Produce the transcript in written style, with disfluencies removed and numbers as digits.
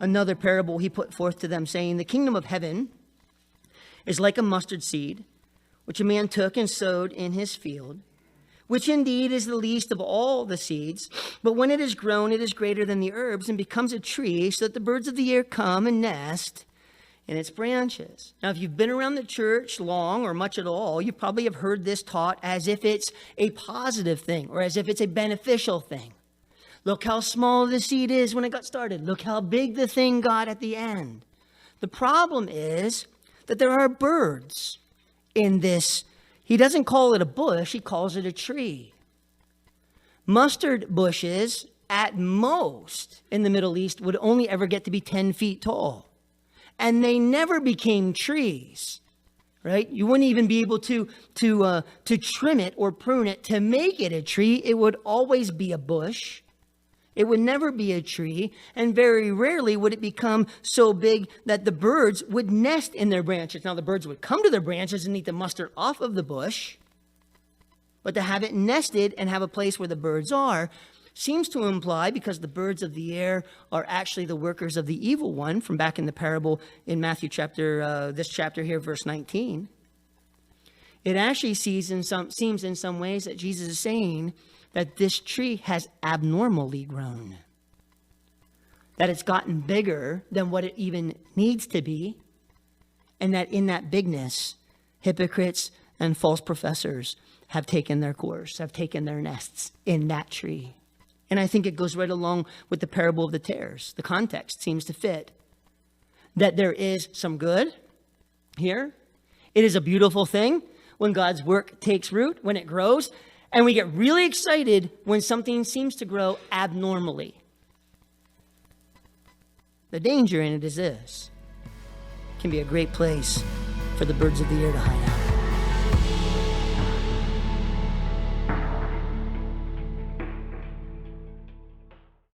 another parable he put forth to them, saying, the kingdom of heaven is like a mustard seed, which a man took and sowed in his field, which indeed is the least of all the seeds. But when it is grown, it is greater than the herbs and becomes a tree, so that the birds of the air come and nest in its branches. Now, if you've been around the church long or much at all, you probably have heard this taught as if it's a positive thing or as if it's a beneficial thing. Look how small the seed is when it got started. Look how big the thing got at the end. The problem is that there are birds in this. He doesn't call it a bush, he calls it a tree. Mustard bushes, at most in the Middle East, would only ever get to be 10 feet tall. And they never became trees, right? You wouldn't even be able to trim it or prune it to make it a tree. It would always be a bush. It would never be a tree, and very rarely would it become so big that the birds would nest in their branches. Now, the birds would come to their branches and eat the mustard off of the bush, but to have it nested and have a place where the birds are seems to imply, because the birds of the air are actually the workers of the evil one, from back in the parable in Matthew chapter, this chapter here, verse 19. It actually seems in some ways that Jesus is saying that this tree has abnormally grown, that it's gotten bigger than what it even needs to be, and that in that bigness, hypocrites and false professors have taken their course, have taken their nests in that tree. And I think it goes right along with the parable of the tares. The context seems to fit, that there is some good here. It is a beautiful thing when God's work takes root, when it grows. And we get really excited when something seems to grow abnormally. The danger in it is this: it can be a great place for the birds of the air to hide out.